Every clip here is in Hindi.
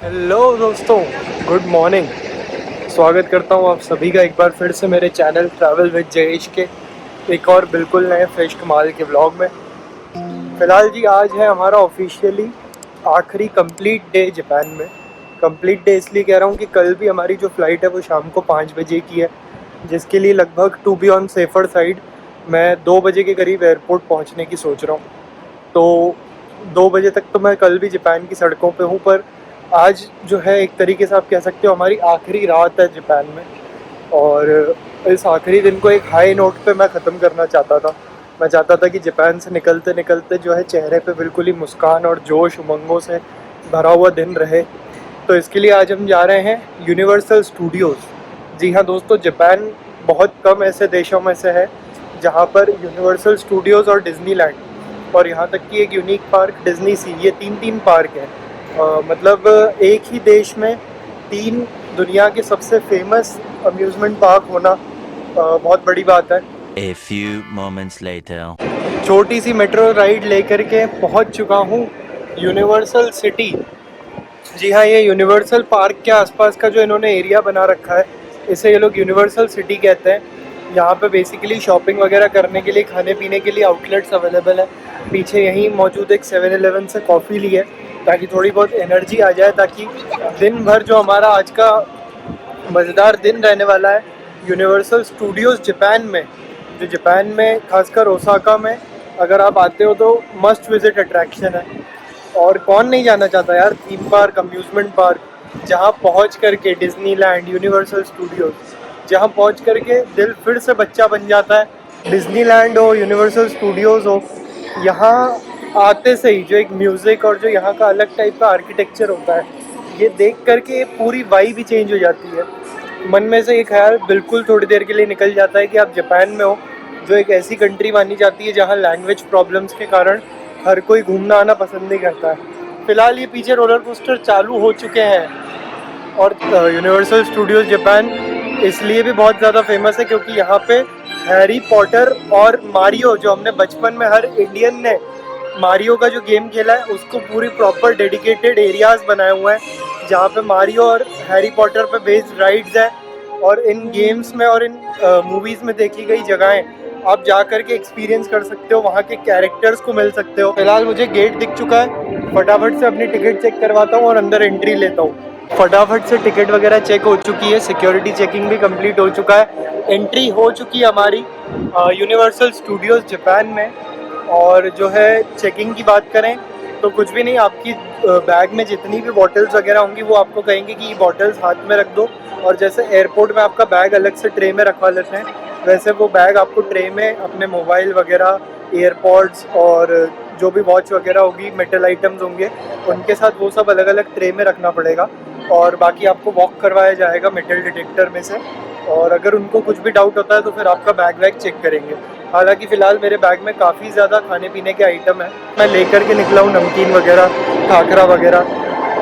हेलो दोस्तों, गुड मॉर्निंग। स्वागत करता हूँ आप सभी का एक बार फिर से मेरे चैनल ट्रैवल विद जयेश के एक और बिल्कुल नए फ्रेश कमाल के व्लॉग में। फ़िलहाल जी आज है हमारा ऑफिशियली आखिरी कंप्लीट डे जापान में। कंप्लीट डे इसलिए कह रहा हूँ कि कल भी हमारी जो फ़्लाइट है वो शाम को 5 बजे की है, जिसके लिए लगभग to be on safer side मैं 2 बजे के करीब एयरपोर्ट पहुँचने की सोच रहा हूँ। तो 2 बजे तक तो मैं कल भी जापान की सड़कों पे हूँ, पर आज जो है एक तरीके से आप कह सकते हो हमारी आखिरी रात है जापान में। और इस आखिरी दिन को एक हाई नोट पे मैं ख़त्म करना चाहता था। मैं चाहता था कि जापान से निकलते निकलते जो है चेहरे पे बिल्कुल ही मुस्कान और जोश उमंगों से भरा हुआ दिन रहे। तो इसके लिए आज हम जा रहे हैं यूनिवर्सल स्टूडियोज़। जी हाँ दोस्तों, जापान बहुत कम ऐसे देशों में से है जहाँ पर यूनिवर्सल स्टूडियोज़ और डिज़नीलैंड और यहाँ तक कि एक यूनिक पार्क डिज़नी सी, ये तीन पार्क हैं। मतलब एक ही देश में 3 दुनिया के सबसे फेमस अम्यूज़मेंट पार्क होना बहुत बड़ी बात है। A few moments later. छोटी सी मेट्रो राइड लेकर के पहुंच चुका हूँ यूनिवर्सल सिटी। जी हाँ, ये यूनिवर्सल पार्क के आसपास का जो इन्होंने एरिया बना रखा है, इसे ये लोग यूनिवर्सल सिटी कहते हैं। यहाँ पे बेसिकली शॉपिंग वगैरह करने के लिए, खाने पीने के लिए आउटलेट्स अवेलेबल है। पीछे यहीं मौजूद एक 7-Eleven से कॉफ़ी ली है ताकि थोड़ी बहुत एनर्जी आ जाए, ताकि दिन भर जो हमारा आज का मज़ेदार दिन रहने वाला है यूनिवर्सल स्टूडियोज़ जापान में, जो जापान में खासकर ओसाका में अगर आप आते हो तो मस्ट विज़िट अट्रैक्शन है। और कौन नहीं जाना चाहता यार थीम पार्क, अम्यूज़मेंट पार्क, जहाँ पहुँच करके डिज़नीलैंड, यूनिवर्सल स्टूडियोज़, जहाँ पहुँच करके दिल फिर से बच्चा बन जाता है। डिज़नीलैंड हो, यूनिवर्सल स्टूडियोज़ हो, यहाँ आते से ही जो एक म्यूज़िक और जो यहाँ का अलग टाइप का आर्किटेक्चर होता है, ये देख करके पूरी वाइब ही चेंज हो जाती है। मन में से ये ख्याल बिल्कुल थोड़ी देर के लिए निकल जाता है कि आप जापान में हो, जो एक ऐसी कंट्री मानी जाती है जहाँ लैंग्वेज प्रॉब्लम्स के कारण हर कोई घूमना आना पसंद नहीं करता है। फ़िलहाल ये पीछे रोलर कोस्टर चालू हो चुके हैं। और यूनिवर्सल स्टूडियोज़ जापान इसलिए भी बहुत ज़्यादा फेमस है क्योंकि यहाँ पे हैरी पॉटर और मारियो, जो हमने बचपन में हर इंडियन ने मारियो का जो गेम खेला है उसको पूरी प्रॉपर डेडिकेटेड एरियाज़ बनाए हुए हैं जहाँ पे मारियो और हैरी पॉटर पे बेस्ड राइड्स है। और इन गेम्स में और इन मूवीज़ में देखी गई जगहें आप जा कर के एक्सपीरियंस कर सकते हो, वहाँ के कैरेक्टर्स को मिल सकते हो। फिलहाल मुझे गेट दिख चुका है, फटाफट से अपनी टिकट चेक करवाता हूँ और अंदर एंट्री लेता हूँ। फटाफट से टिकट वगैरह चेक हो चुकी है, सिक्योरिटी चेकिंग भी कंप्लीट हो चुका है, एंट्री हो चुकी है हमारी यूनिवर्सल स्टूडियोज़ जापान में। और जो है चेकिंग की बात करें तो कुछ भी नहीं, आपकी बैग में जितनी भी बॉटल्स वगैरह होंगी वो आपको कहेंगे कि ये बॉटल्स हाथ में रख दो। और जैसे एयरपोर्ट में आपका बैग अलग से ट्रे में रखवा लेते हैं, वैसे वो बैग आपको ट्रे में अपने मोबाइल वगैरह, एयरपॉड्स और जो भी वॉच वगैरह होगी, मेटल आइटम्स होंगे, उनके साथ वो सब अलग अलग ट्रे में रखना पड़ेगा। और बाकी आपको वॉक करवाया जाएगा मेटल डिटेक्टर में से। और अगर उनको कुछ भी डाउट होता है तो फिर आपका बैग वैग चेक करेंगे। हालांकि फ़िलहाल मेरे बैग में काफ़ी ज़्यादा खाने पीने के आइटम है, मैं लेकर के निकला हूँ नमकीन वगैरह, खाखरा वगैरह,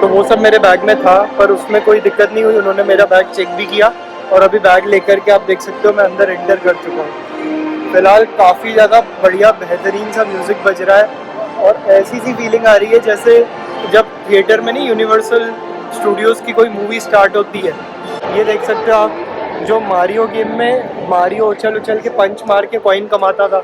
तो वो सब मेरे बैग में था, पर उसमें कोई दिक्कत नहीं हुई। उन्होंने मेरा बैग चेक भी किया और अभी बैग लेकर के आप देख सकते हो मैं अंदर एंटर कर चुका हूँ। फ़िलहाल काफ़ी ज़्यादा बढ़िया बेहतरीन सा म्यूज़िक बज रहा है और ऐसी सी फीलिंग आ रही है जैसे जब थिएटर में नहीं यूनिवर्सल स्टूडियोज़ की कोई मूवी स्टार्ट होती है। ये देख सकते हो आप, जो मारियो गेम में मारियो उछल उछल के पंच मार के कॉइन कमाता था,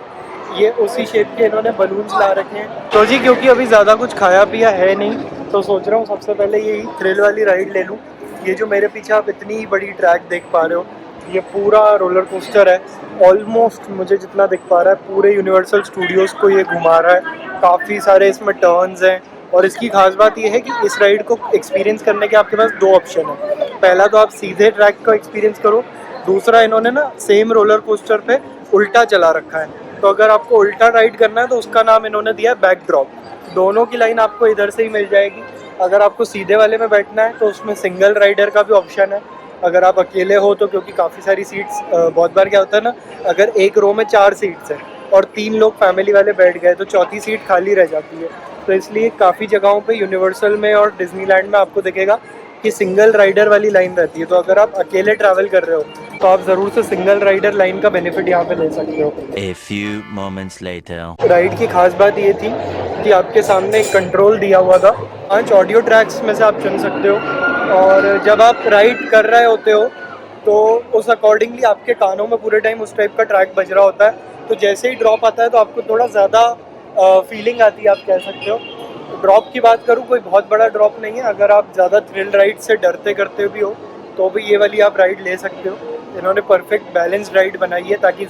ये उसी शेप के इन्होंने बलून्स ला रखे हैं। तो जी क्योंकि अभी ज़्यादा कुछ खाया पिया है नहीं, तो सोच रहा हूँ सबसे पहले यही थ्रिल वाली राइड ले लूँ। ये जो मेरे पीछे आप इतनी बड़ी ट्रैक देख पा रहे हो, ये पूरा रोलर कोस्टर है। ऑलमोस्ट मुझे जितना दिख पा रहा है पूरे यूनिवर्सल स्टूडियोज़ को ये घुमा रहा है। काफ़ी सारे इसमें टर्न्स हैं और इसकी खास बात यह है कि इस राइड को एक्सपीरियंस करने के आपके पास 2 ऑप्शन है। पहला तो आप सीधे ट्रैक का एक्सपीरियंस करो, दूसरा इन्होंने ना सेम रोलर कोस्टर पे उल्टा चला रखा है, तो अगर आपको उल्टा राइड करना है तो उसका नाम इन्होंने दिया है बैक ड्रॉप। दोनों की लाइन आपको इधर से ही मिल जाएगी। अगर आपको सीधे वाले में बैठना है तो उसमें सिंगल राइडर का भी ऑप्शन है। अगर आप अकेले हो तो, क्योंकि काफ़ी सारी सीट्स बहुत बार क्या होता है ना, अगर एक रो में 4 सीट्स हैं और 3 लोग फैमिली वाले बैठ गए तो चौथी सीट खाली रह जाती है। तो इसलिए काफ़ी जगहों पे यूनिवर्सल में और डिज्नीलैंड में आपको दिखेगा कि सिंगल राइडर वाली लाइन रहती है, तो अगर आप अकेले ट्रैवल कर रहे हो तो आप ज़रूर से सिंगल राइडर लाइन का बेनिफिट यहाँ पे ले सकते हो। A few moments later. Ride की खास बात ये थी कि आपके सामने एक कंट्रोल दिया हुआ था, 5 ऑडियो ट्रैक्स में से आप चुन सकते हो, और जब आप राइड कर रहे होते हो तो उस अकॉर्डिंगली आपके कानों में पूरे टाइम उस टाइप का ट्रैक बज रहा होता है। तो जैसे ही ड्रॉप आता है तो आपको थोड़ा ज़्यादा फीलिंग आती है, आप कह सकते हो। ड्रॉप की बात करूँ, कोई बहुत बड़ा ड्रॉप नहीं है। अगर आप ज़्यादा थ्रिल राइड से डरते करते भी हो तो भी ये वाली आप राइड ले सकते हो। इन्होंने परफेक्ट बैलेंस राइड बनाई है ताकि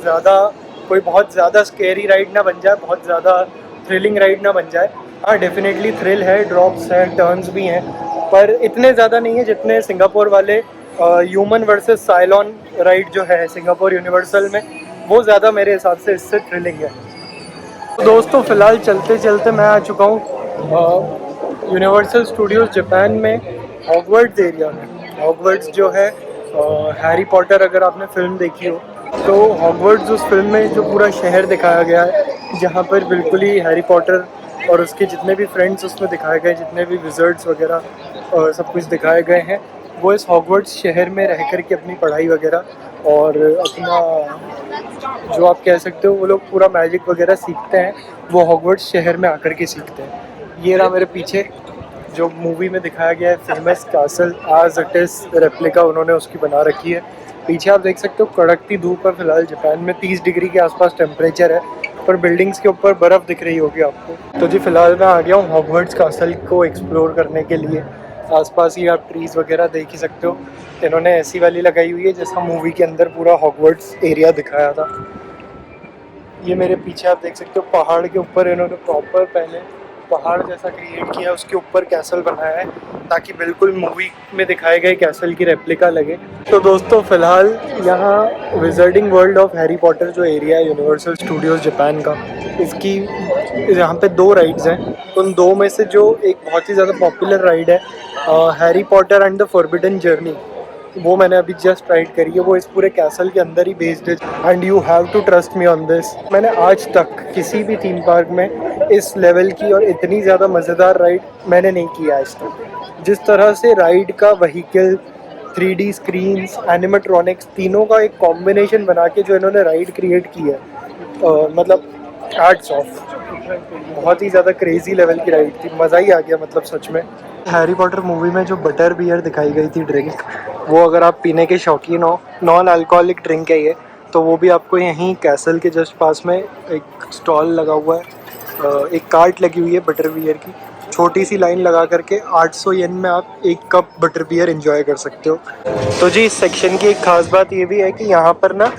कोई बहुत ज़्यादा स्केरी राइड ना बन जाए, बहुत ज़्यादा थ्रिलिंग राइड ना बन जाए। हाँ, डेफिनेटली थ्रिल है, ड्रॉप्स हैं, टर्न्स भी हैं, पर इतने ज़्यादा नहीं है जितने सिंगापुर वाले ह्यूमन वर्सेस साइलॉन राइड जो है सिंगापुर यूनिवर्सल में, वो ज़्यादा मेरे हिसाब से इससे थ्रिलिंग है। तो दोस्तों, फ़िलहाल चलते चलते मैं आ चुका हूँ यूनिवर्सल स्टूडियोज़ जापान में हॉगवर्ट्स एरिया में। हॉगवर्ट्स जो है हैरी पॉटर, अगर आपने फिल्म देखी हो तो हॉगवर्ट्स उस फिल्म में जो पूरा शहर दिखाया गया है, जहाँ पर बिल्कुल ही हैरी पॉटर और उसके जितने भी फ्रेंड्स उसमें दिखाए गए, जितने भी विज़र्ड्स वगैरह सब कुछ दिखाए गए हैं, वो इस हॉगवर्ट्स शहर में रह कर के अपनी पढ़ाई वगैरह और अपना, जो आप कह सकते हो, वो लोग पूरा मैजिक वगैरह सीखते हैं, वो हॉगवर्ट्स शहर में आकर के सीखते हैं। ये रहा मेरे पीछे जो मूवी में दिखाया गया है फेमस कैसल, आज इट इज़ रेप्लिका उन्होंने उसकी बना रखी है। पीछे आप देख सकते हो कड़कती धूप है, फिलहाल जापान में 30 डिग्री के आसपास टेम्परेचर है, पर बिल्डिंग्स के ऊपर बर्फ़ दिख रही होगी आपको। तो जी फ़िलहाल मैं आ गया हूँ हॉगवर्ट्स कैसल को एक्सप्लोर करने के लिए। आसपास ही आप ट्रीज़ वगैरह देख ही सकते हो, इन्होंने ऐसी वाली लगाई हुई है जैसा मूवी के अंदर पूरा हॉगवर्ट्स एरिया दिखाया था। ये मेरे पीछे आप देख सकते हो पहाड़ के ऊपर इन्होंने प्रॉपर पहले पहाड़ जैसा क्रिएट किया, उसके ऊपर कैसल बनाया है ताकि बिल्कुल मूवी में दिखाए गए कैसल की रेप्लिका लगे। तो दोस्तों, फ़िलहाल यहाँ विज़र्डिंग वर्ल्ड ऑफ हैरी पॉटर जो एरिया है यूनिवर्सल स्टूडियोज़ जापान का, इसकी यहाँ पे 2 राइड्स हैं। उन 2 में से जो एक बहुत ही ज़्यादा पॉपुलर राइड है Harry Potter and the forbidden journey, वो मैंने अभी जस्ट राइड करी है। वो इस पूरे कैसल के अंदर ही बेस्ड है and you have to trust me on this. मैंने आज तक किसी भी थीम पार्क में इस लेवल की और इतनी ज़्यादा मज़ेदार राइड मैंने नहीं किया आज तक। जिस तरह से राइड का वहीकल, 3D स्क्रीन्स, एनिमेट्रॉनिक्स, तीनों का एक कॉम्बिनेशन बना के जो इन्होंने राइड क्रिएट की है, मतलब हैट्स ऑफ। बहुत ही ज़्यादा क्रेजी लेवल की राइड थी, मज़ा ही आ गया मतलब सच में। हैरी पॉटर मूवी में जो बटर बियर दिखाई गई थी ड्रिंक, वो अगर आप पीने के शौकीन हो, नॉन अल्कोहलिक ड्रिंक है ये, तो वो भी आपको यहीं कैसल के जस्ट पास में एक स्टॉल लगा हुआ है, एक कार्ट लगी हुई है बटर बियर की। छोटी सी लाइन लगा करके 800 येन में आप 1 कप बटर बियर एंजॉय कर सकते हो। तो जी, इस सेक्शन की एक ख़ास बात ये भी है कि यहाँ पर ना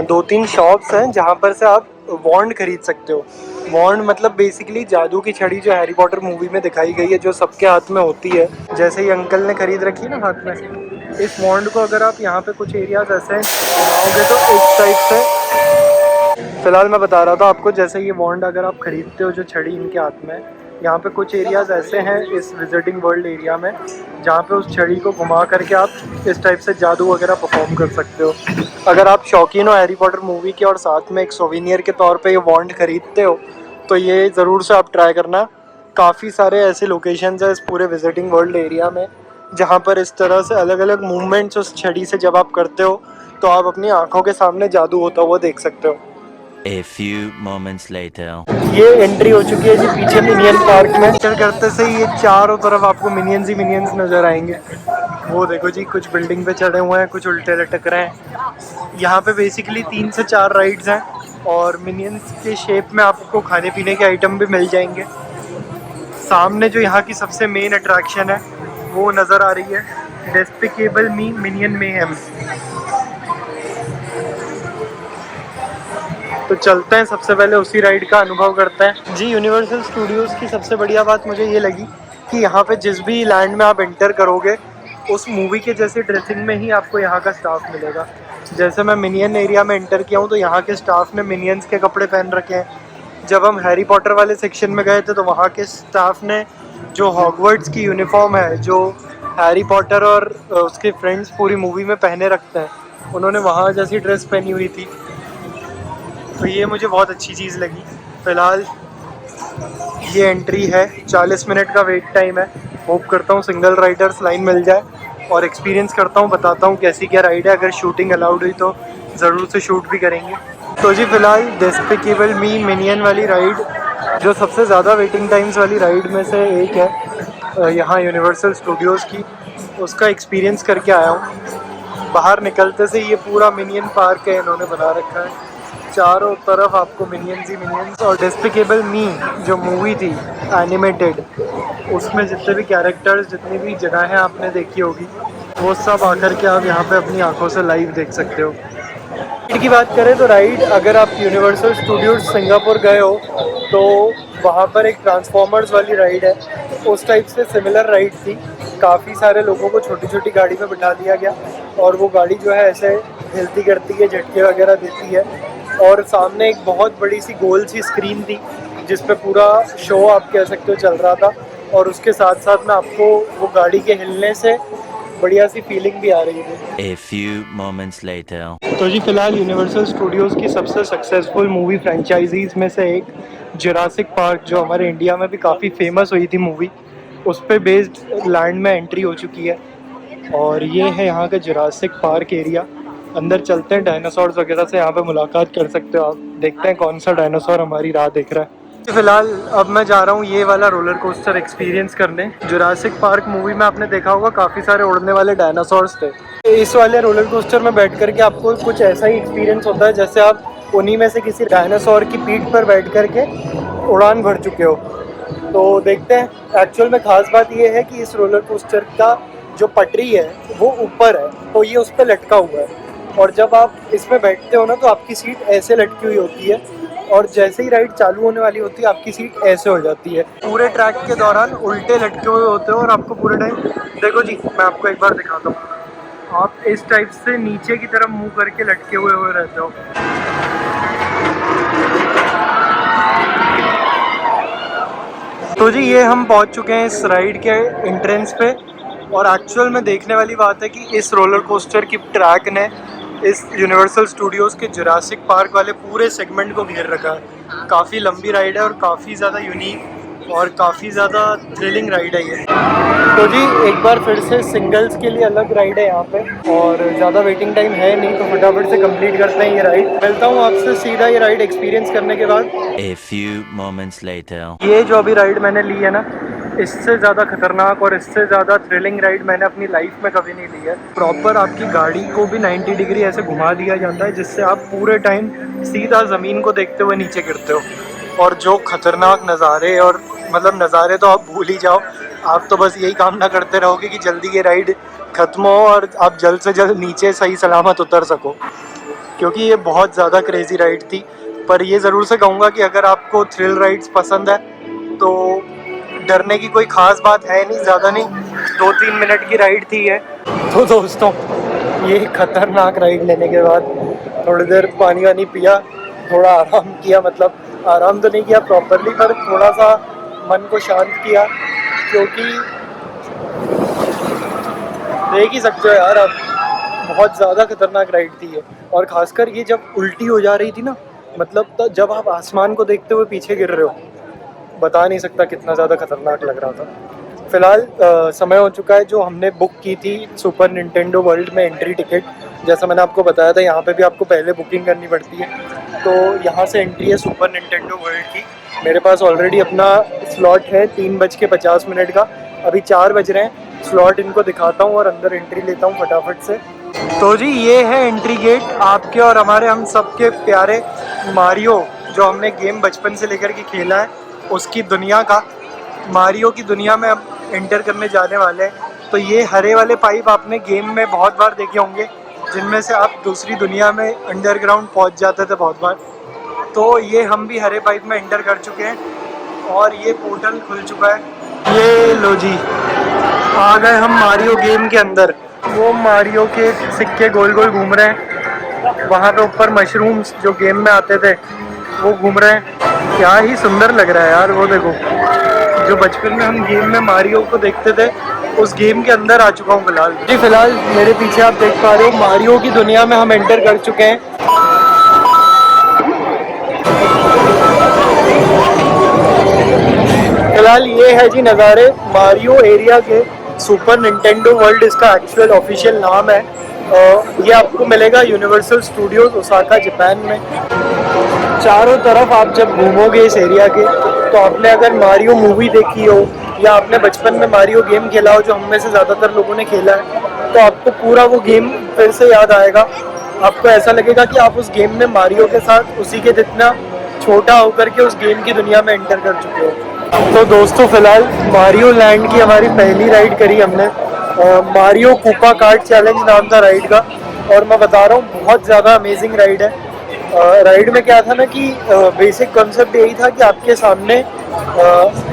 2-3 शॉप्स हैं जहाँ पर से आप वॉन्ड खरीद सकते हो। वॉन्ड मतलब बेसिकली जादू की छड़ी जो हैरी पॉटर मूवी में दिखाई गई है, जो सबके हाथ में होती है, जैसे ही अंकल ने खरीद रखी है ना हाथ में। इस वॉन्ड को अगर आप यहाँ पे कुछ एरियाज ऐसे घुमाओगे तो इस टाइप से, फिलहाल मैं बता रहा था आपको, जैसे ये वॉन्ड अगर आप खरीदते हो, जो छड़ी इनके हाथ में, यहाँ पे कुछ एरियाज ऐसे हैं इस विजिटिंग वर्ल्ड एरिया में जहाँ पे उस छड़ी को घुमा करके आप इस टाइप से जादू वगैरह परफॉर्म कर सकते हो। अगर आप शौकीन हो हैरी पॉटर मूवी के और साथ में एक सोवेनियर के तौर पे ये वॉन्ड खरीदते हो, तो ये ज़रूर से आप ट्राई करना। काफ़ी सारे ऐसे लोकेशंस हैं इस पूरे विजिटिंग वर्ल्ड एरिया में जहाँ पर इस तरह से अलग अलग मूवमेंट्स उस छड़ी से जब आप करते हो तो आप अपनी आंखों के सामने जादू होता हुआ देख सकते हो। A few moments later. ये एंट्री हो चुकी है जी पीछे मिनियन पार्क में। एंटर करते से ये चारों तरफ आपको मिनियंस ही मिनियंस नज़र आएंगे। वो देखो जी, कुछ बिल्डिंग पे चढ़े हुए हैं, कुछ उल्टे लटक रहे हैं। यहाँ पे बेसिकली 3 से 4 राइड्स हैं और मिनियंस के शेप में आपको खाने पीने के आइटम भी मिल जाएंगे। सामने जो यहाँ की सबसे मेन अट्रैक्शन है वो नज़र आ रही है, डेस्पिकेबल मी मिनियन मेहम। तो चलते हैं, सबसे पहले उसी राइड का अनुभव करते हैं जी। यूनिवर्सल स्टूडियोज़ की सबसे बढ़िया बात मुझे ये लगी कि यहाँ पे जिस भी लैंड में आप एंटर करोगे, उस मूवी के जैसे ड्रेसिंग में ही आपको यहाँ का स्टाफ मिलेगा। जैसे मैं मिनियन एरिया में एंटर किया हूँ तो यहाँ के स्टाफ ने मिनियंस के कपड़े पहन रखे हैं। जब हम हैरी पॉटर वाले सेक्शन में गए थे तो वहाँ के स्टाफ ने जो हॉगवर्ट्स की यूनिफॉर्म है, जो हैरी पॉटर और उसके फ्रेंड्स पूरी मूवी में पहने रखते हैं, उन्होंने वहाँ जैसी ड्रेस पहनी हुई थी। तो ये मुझे बहुत अच्छी चीज़ लगी। फ़िलहाल ये एंट्री है, 40 मिनट का वेट टाइम है। होप करता हूँ सिंगल राइडर्स लाइन मिल जाए और एक्सपीरियंस करता हूँ, बताता हूँ कैसी क्या राइड है। अगर शूटिंग अलाउड हुई तो ज़रूर से शूट भी करेंगे। तो जी फ़िलहाल डेस्पिकेबल मी मिनियन वाली राइड, जो सबसे ज़्यादा वेटिंग टाइम्स वाली राइड में से एक है यहाँ यूनिवर्सल स्टूडियोज़ की, उसका एक्सपीरियंस करके आया हूँ। बाहर निकलते से ये पूरा मिनियन पार्क है इन्होंने बना रखा है, चारों तरफ आपको मिनियंस ही मिनियंस। और डेस्पिकेबल मी जो मूवी थी एनिमेटेड, उसमें जितने भी कैरेक्टर्स, जितनी भी जगहें आपने देखी होगी, वो सब आकर के आप यहाँ पे अपनी आंखों से लाइव देख सकते हो। राइड की बात करें तो राइड, अगर आप यूनिवर्सल स्टूडियोज सिंगापुर गए हो तो वहाँ पर एक ट्रांसफॉर्मर्स वाली राइड है, उस टाइप से सिमिलर राइड थी। काफ़ी सारे लोगों को छोटी छोटी गाड़ी में बिठा दिया गया और वो गाड़ी जो है ऐसे हिलती करती है, झटके वगैरह देती है, और सामने एक बहुत बड़ी सी गोल सी स्क्रीन थी जिस पे पूरा शो आप कह सकते हो चल रहा था। और उसके साथ साथ में आपको वो गाड़ी के हिलने से बढ़िया सी फीलिंग भी आ रही थी। A few moments later. तो जी फ़िलहाल यूनिवर्सल स्टूडियोज़ की सबसे सक्सेसफुल मूवी फ्रेंचाइजीज़ में से एक जुरासिक पार्क, जो हमारे इंडिया में भी काफ़ी फेमस हुई थी मूवी, उस पे बेस्ड लैंड में एंट्री हो चुकी है। और ये है यहाँ का जुरासिक पार्क एरिया। अंदर चलते हैं, डायनासोर्स वगैरह से यहाँ पे मुलाकात कर सकते हो आप। देखते हैं कौन सा डायनासोर हमारी राह देख रहा है। फिलहाल अब मैं जा रहा हूँ ये वाला रोलर कोस्टर एक्सपीरियंस करने। जुरासिक पार्क मूवी में आपने देखा होगा काफ़ी सारे उड़ने वाले डायनासोर्स थे। इस वाले रोलर कोस्टर में बैठ करके आपको कुछ ऐसा ही एक्सपीरियंस होता है जैसे आप उन्हीं में से किसी डायनासोर की पीठ पर बैठ करके उड़ान भर चुके हो। तो देखते हैं। एक्चुअल में ख़ास बात ये है कि इस रोलर कोस्टर का जो पटरी है वो ऊपर है, तो ये उस पर लटका हुआ है, और जब आप इसमें बैठते हो ना तो आपकी सीट ऐसे लटकी हुई होती है, और जैसे ही राइड चालू होने वाली होती है आपकी सीट ऐसे हो जाती है। पूरे ट्रैक के दौरान उल्टे लटके हुए होते हो और आपको पूरे टाइम, देखो जी मैं आपको एक बार दिखाता हूँ, आप इस टाइप से नीचे की तरफ मुंह करके लटके हुए रहते हो। तो जी ये हम पहुंच चुके हैं इस राइड के एंट्रेंस पे, और एक्चुअल में देखने वाली बात है कि इस रोलर कोस्टर की ट्रैक ने इस यूनिवर्सल स्टूडियोज़ के जुरासिक पार्क वाले पूरे सेगमेंट को घेर रखा है। काफ़ी लंबी राइड है और काफ़ी ज़्यादा यूनिक और काफ़ी ज़्यादा थ्रिलिंग राइड है ये। तो जी एक बार फिर से सिंगल्स के लिए अलग राइड है यहाँ पे, और ज़्यादा वेटिंग टाइम है नहीं, तो फटाफट से कंप्लीट करते हैं ये राइड। मिलता हूँ आपसे सीधा ये राइड एक्सपीरियंस करने के बाद। A few moments later. ये जो अभी राइड मैंने ली है ना, इससे ज़्यादा खतरनाक और इससे ज़्यादा थ्रिलिंग राइड मैंने अपनी लाइफ में कभी नहीं ली है। प्रॉपर आपकी गाड़ी को भी 90 डिग्री ऐसे घुमा दिया जाता है जिससे आप पूरे टाइम सीधा ज़मीन को देखते हुए नीचे गिरते हो। और जो खतरनाक नज़ारे, और मतलब नज़ारे तो आप भूल ही जाओ, आप तो बस यही कामना करते रहोगे कि जल्दी ये राइड ख़त्म हो और आप जल्द से जल्द नीचे सही सलामत उतर सको, क्योंकि ये बहुत ज़्यादा क्रेज़ी राइड थी। पर ये ज़रूर से कहूँगा कि अगर आपको थ्रिल राइड्स पसंद है तो डरने की कोई ख़ास बात है नहीं, ज़्यादा नहीं, 2-3 मिनट की राइड थी है। तो दोस्तों ये खतरनाक राइड लेने के बाद थोड़ी देर पानी वानी पिया, थोड़ा आराम किया, मतलब आराम तो नहीं किया प्रॉपरली, पर थोड़ा सा मन को शांत किया, क्योंकि देख ही सकते हो यार आप, बहुत ज़्यादा खतरनाक राइड थी ये। और ख़ासकर ये जब उल्टी हो जा रही थी ना, मतलब तो जब आप आसमान को देखते हुए पीछे गिर रहे हो, बता नहीं सकता कितना ज़्यादा खतरनाक लग रहा था। फ़िलहाल समय हो चुका है जो हमने बुक की थी सुपर निंटेंडो वर्ल्ड में एंट्री टिकट। जैसा मैंने आपको बताया था यहाँ पे भी आपको पहले बुकिंग करनी पड़ती है। तो यहाँ से एंट्री है सुपर निंटेंडो वर्ल्ड की। मेरे पास ऑलरेडी अपना स्लॉट है 3:50 का, अभी 4 बज रहे हैं। स्लॉट इनको दिखाता हूँ और अंदर एंट्री लेता हूँ फटाफट से। तो जी ये है एंट्री गेट, आपके और हमारे हम सबके प्यारे मारियो, जो हमने गेम बचपन से लेकर के खेला है उसकी दुनिया का, मारियो की दुनिया में अब एंटर करने जाने वाले हैं। तो ये हरे वाले पाइप आपने गेम में बहुत बार देखे होंगे, जिनमें से आप दूसरी दुनिया में अंडरग्राउंड पहुंच जाते थे बहुत बार। तो ये हम भी हरे पाइप में एंटर कर चुके हैं और ये पोर्टल खुल चुका है। ये लो जी, आ गए हम मारियो गेम के अंदर। वो मारियो के सिक्के गोल गोल घूम रहे हैं, वहाँ पे ऊपर मशरूम्स जो गेम में आते थे वो घूम रहे हैं। क्या ही सुंदर लग रहा है यार, वो देखो, जो बचपन में हम गेम में मारियो को देखते थे उस गेम के अंदर आ चुका हूँ फिलहाल जी। फिलहाल मेरे पीछे आप देख पा रहे हो मारियो की दुनिया में हम एंटर कर चुके हैं। फिलहाल ये है जी नज़ारे मारियो एरिया के, सुपर निंटेंडो वर्ल्ड इसका एक्चुअल ऑफिशियल नाम है। ये आपको मिलेगा यूनिवर्सल स्टूडियोज ओसाका जापान में। चारों तरफ आप जब घूमोगे इस एरिया के, तो आपने अगर मारियो मूवी देखी हो या आपने बचपन में मारियो गेम खेला हो, जो हम में से ज़्यादातर लोगों ने खेला है, तो आपको पूरा वो गेम फिर से याद आएगा। आपको ऐसा लगेगा कि आप उस गेम में मारियो के साथ उसी के जितना छोटा होकर के उस गेम की दुनिया में एंटर कर चुके हो। तो दोस्तों फिलहाल मारियो लैंड की हमारी पहली राइड करी हमने। मारियो कूपा कार्ट चैलेंज नाम था राइड का, और मैं बता रहा हूँ बहुत ज़्यादा अमेजिंग राइड है। राइड में क्या था ना कि बेसिक कॉन्सेप्ट यही था कि आपके सामने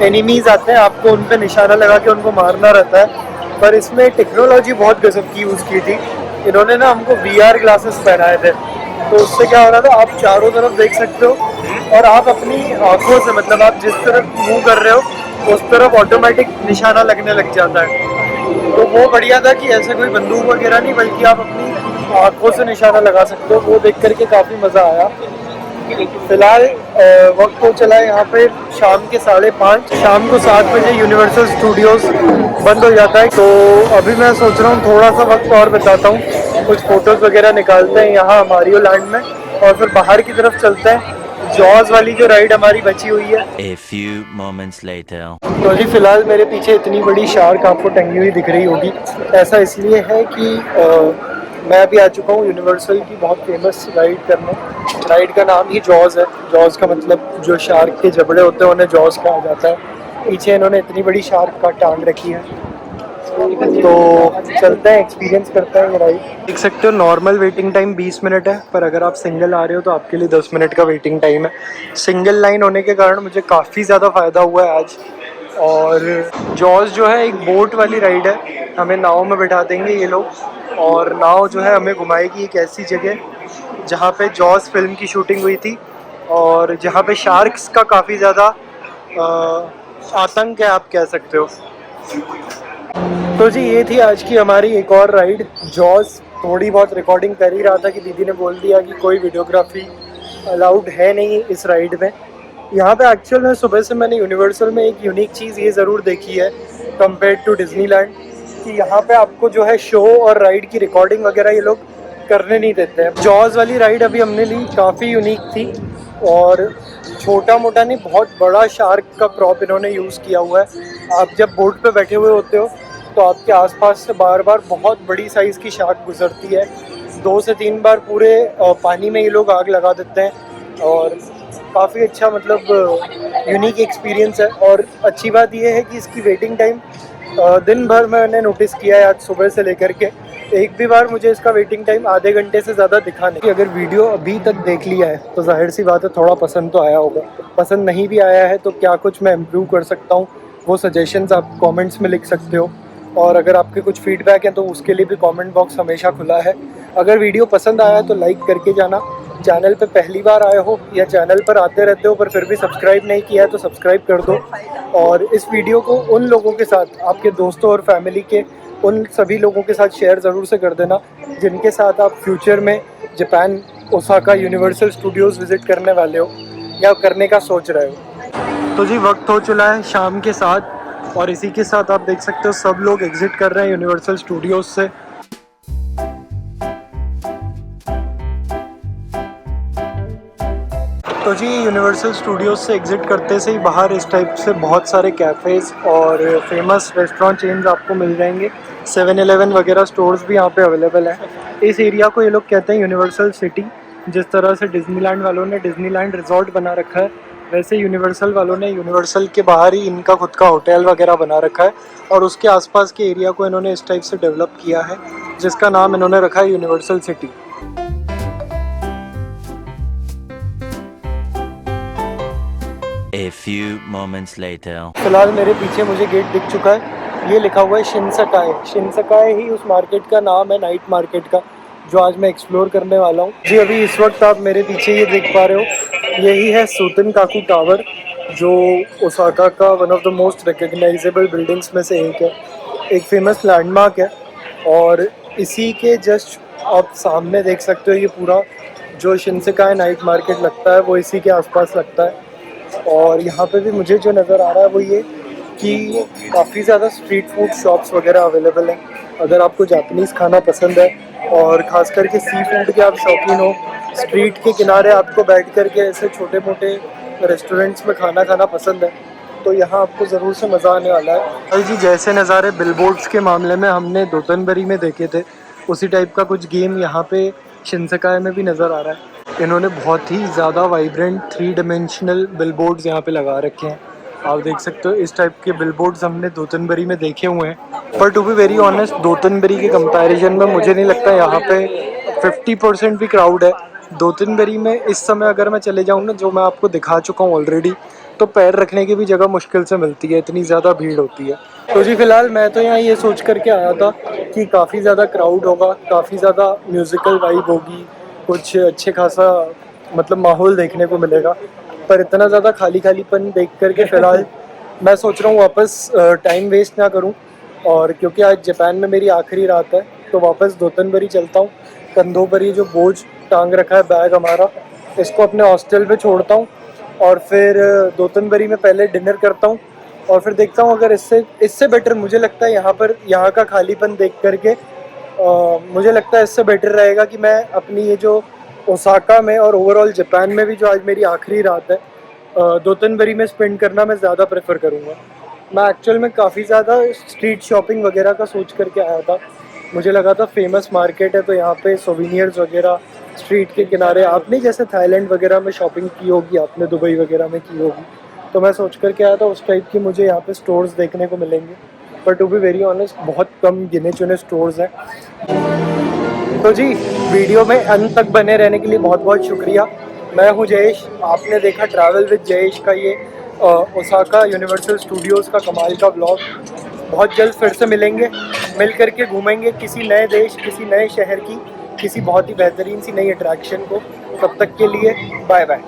एनिमीज आते हैं, आपको उन पे निशाना लगा के उनको मारना रहता है। पर इसमें टेक्नोलॉजी बहुत गजब की यूज़ की थी। इन्होंने ना हमको VR ग्लासेस पहनाए थे, तो उससे क्या हो रहा था, आप चारों तरफ देख सकते हो और आप अपनी आंखों से, मतलब आप जिस तरफ मूव कर रहे हो उस तरफ ऑटोमेटिक निशाना लगने लग जाता है। तो वो बढ़िया था कि ऐसे कोई बंदूक वगैरह नहीं, बल्कि आप अपनी आंखों से निशाना लगा सकते हो। वो देख करके काफ़ी मज़ा आया। फिलहाल वक्त हो चला है यहाँ पे शाम के 5:30। शाम को 7 बजे यूनिवर्सल स्टूडियोज बंद हो जाता है। तो अभी मैं सोच रहा हूँ थोड़ा सा वक्त और बिताता हूँ, कुछ फ़ोटोज़ वगैरह निकालते हैं यहाँ मारियो लैंड में, और फिर बाहर की तरफ चलते हैं। जॉज वाली जो राइड हमारी बची हुई है। A few moments later. तो जी फिलहाल मेरे पीछे इतनी बड़ी शार्क आपको टंगी हुई दिख रही होगी। ऐसा इसलिए है कि मैं अभी आ चुका हूँ यूनिवर्सल की बहुत फेमस राइड करने। राइड का नाम ही जॉज है। जॉज का मतलब जो शार्क के जबड़े होते हैं उन्हें जॉज कहा जाता है। पीछे इन्होंने इतनी बड़ी शार्क का टांग रखी है। तो चलते हैं, एक्सपीरियंस करते हैं ये राइड। देख सकते हो नॉर्मल वेटिंग टाइम 20 मिनट है, पर अगर आप सिंगल आ रहे हो तो आपके लिए 10 मिनट का वेटिंग टाइम है। सिंगल लाइन होने के कारण मुझे काफ़ी ज़्यादा फ़ायदा हुआ है आज। और जॉज जो है एक बोट वाली राइड है, हमें नाव में बिठा देंगे ये लोग, और नाव जो है हमें घुमाएगी एक ऐसी जगह जहाँ पे जॉज फिल्म की शूटिंग हुई थी, और जहाँ पे शार्क्स का काफ़ी ज़्यादा आतंक है, आप कह सकते हो। तो जी ये थी आज की हमारी एक और राइड जॉज। थोड़ी बहुत रिकॉर्डिंग कर ही रहा था कि दीदी ने बोल दिया कि कोई वीडियोग्राफी अलाउड है नहीं इस राइड में। यहाँ पे एक्चुअल में सुबह से मैंने यूनिवर्सल में एक यूनिक चीज़ ये ज़रूर देखी है कंपेयर टू डिज्नीलैंड, कि यहाँ पे आपको जो है शो और राइड की रिकॉर्डिंग वगैरह ये लोग करने नहीं देते हैं। जॉज वाली राइड अभी हमने ली, काफ़ी यूनिक थी, और छोटा मोटा नहीं बहुत बड़ा शार्क का प्रॉप इन्होंने यूज़ किया हुआ है। आप जब बोट पे बैठे हुए होते हो तो आपके आसपास से बार बार बहुत बड़ी साइज़ की शार्क गुजरती है। 2 से 3 बार पूरे पानी में ये लोग आग लगा देते हैं, और काफ़ी अच्छा मतलब यूनिक एक्सपीरियंस है। और अच्छी बात यह है कि इसकी वेटिंग टाइम दिन भर मैंने नोटिस किया है आज सुबह से लेकर के, एक भी बार मुझे इसका वेटिंग टाइम आधे घंटे से ज़्यादा दिखा नहीं। अगर वीडियो अभी तक देख लिया है तो जाहिर सी बात है थोड़ा पसंद तो आया होगा। पसंद नहीं भी आया है तो क्या कुछ मैं इम्प्रूव कर सकता हूँ, वो सजेशंस आप कमेंट्स में लिख सकते हो। और अगर आपके कुछ फीडबैक हैं तो उसके लिए भी कमेंट बॉक्स हमेशा खुला है। अगर वीडियो पसंद आया है तो लाइक करके जाना। चैनल पे पहली बार आए हो या चैनल पर आते रहते हो पर फिर भी सब्सक्राइब नहीं किया है तो सब्सक्राइब कर दो। और इस वीडियो को उन लोगों के साथ, आपके दोस्तों और फैमिली के उन सभी लोगों के साथ शेयर ज़रूर से कर देना जिनके साथ आप फ्यूचर में Japan Osaka universal Studios visit करने वाले हो या करने का सोच रहे हो। तो जी वक्त हो चला है शाम के 7, और इसी के साथ आप देख सकते हो सब लोग एग्जिट कर रहे हैं यूनिवर्सल स्टूडियोज़ से। तो जी यूनिवर्सल स्टूडियोज़ से एग्ज़िट करते से ही बाहर इस टाइप से बहुत सारे कैफ़ेज़ और फेमस रेस्टोरेंट चेन्स आपको मिल जाएंगे। 7-Eleven वगैरह स्टोर्स भी यहाँ पे अवेलेबल हैं। इस एरिया को ये लोग कहते हैं यूनिवर्सल सिटी। जिस तरह से डिज्नीलैंड वालों ने डिज्नीलैंड रिजॉर्ट बना रखा है, वैसे यूनिवर्सल वालों ने यूनिवर्सल के बाहर ही इनका खुद का होटल वगैरह बना रखा है, और उसके आसपास के एरिया को इन्होंने इस टाइप से डेवलप किया है जिसका नाम इन्होंने रखा है universal city. A few moments later. फिलहाल मेरे पीछे मुझे गेट दिख चुका है, ये लिखा हुआ है शिनसकाए। शिनसकाए ही उस मार्केट का नाम है, नाइट मार्केट का, जो आज मैं एक्सप्लोर करने वाला हूँ। जी अभी इस वक्त आप मेरे पीछे ये देख पा रहे हो, यही है सुतेनकाकु टावर, जो ओसाका का one of the most recognisable buildings में से एक है, एक फेमस लैंडमार्क है। और इसी के जस्ट आप सामने देख सकते हो ये पूरा जो शिनसकाए नाइट मार्केट लगता है वो इसी के आसपास लगता है। और यहाँ पे भी मुझे जो नज़र आ रहा है वो ये कि काफ़ी ज़्यादा स्ट्रीट फूड शॉप्स वगैरह अवेलेबल हैं। अगर आपको जापानीज़ खाना पसंद है और ख़ास करके सी फूड के आप शौकीन हो, स्ट्रीट के किनारे आपको बैठ कर के ऐसे छोटे मोटे रेस्टोरेंट्स में खाना खाना पसंद है, तो यहाँ आपको ज़रूर से मज़ा आने वाला है। भाई जी, जैसे नज़ारे बिलबोर्ड्स के मामले में हमने दोतनबरी में देखे थे, उसी टाइप का कुछ गेम यहाँ पे शिनसेकाई में भी नज़र आ रहा है। इन्होंने बहुत ही ज़्यादा वाइब्रेंट 3 डायमेंशनल बिलबोर्ड्स यहाँ पे लगा रखे हैं। आप देख सकते हो इस टाइप के बिलबोर्ड्स हमने दोतनबरी में देखे हुए हैं, पर टू बी वेरी ऑनेस्ट दोतनबरी के कंपैरिजन में मुझे नहीं लगता यहाँ पे 50% भी क्राउड है। दोतनबरी में इस समय अगर मैं चले जाऊँ ना, जो मैं आपको दिखा चुका हूँ ऑलरेडी, तो पैर रखने की भी जगह मुश्किल से मिलती है, इतनी ज़्यादा भीड़ होती है। तो जी फ़िलहाल मैं तो यहाँ ये सोच करके आया था कि काफ़ी ज़्यादा क्राउड होगा, काफ़ी ज़्यादा म्यूज़िकल वाइब होगी, कुछ अच्छे खासा मतलब माहौल देखने को मिलेगा, पर इतना ज़्यादा खाली खालीपन देख करके फ़िलहाल मैं सोच रहा हूँ वापस टाइम वेस्ट ना करूँ, और क्योंकि आज जापान में मेरी आखिरी रात है तो वापस दोतनबरी चलता हूँ। कंधों पर ये जो बोझ टांग रखा है बैग हमारा, इसको अपने हॉस्टल पे छोड़ता हूँ और फिर दोतनबरी में पहले डिनर करता हूँ, और फिर देखता हूँ अगर इससे बेटर मुझे लगता है यहाँ का खालीपन देख करके मुझे लगता है इससे बेटर रहेगा कि मैं अपनी ये जो ओसाका में और ओवरऑल जापान में भी जो आज मेरी आखिरी रात है दोतनबरी में स्पेंड करना मैं ज़्यादा प्रेफर करूँगा। मैं एक्चुअल में काफ़ी ज़्यादा स्ट्रीट शॉपिंग वगैरह का सोच करके आया था। मुझे लगा था फेमस मार्केट है तो यहाँ पे सोविनियर्स वगैरह स्ट्रीट के किनारे, आपने जैसे थाईलैंड वगैरह में शॉपिंग की होगी, आपने दुबई वगैरह में की होगी, तो मैं सोच करके आया था उस टाइप की मुझे यहाँ पे स्टोर्स देखने को मिलेंगे, पर टू बी वेरी ऑनेस्ट बहुत कम गिने चुने स्टोर्स हैं। तो जी, वीडियो में अंत तक बने रहने के लिए बहुत बहुत शुक्रिया। मैं हूँ जयेश, आपने देखा ट्रैवल विद जयेश का ये ओसाका यूनिवर्सल स्टूडियोज़ का कमाल का व्लॉग। बहुत जल्द फिर से मिलेंगे, मिल करके घूमेंगे किसी नए देश, किसी नए शहर की किसी बहुत ही बेहतरीन सी नई अट्रैक्शन को। तब तक के लिए बाय बाय।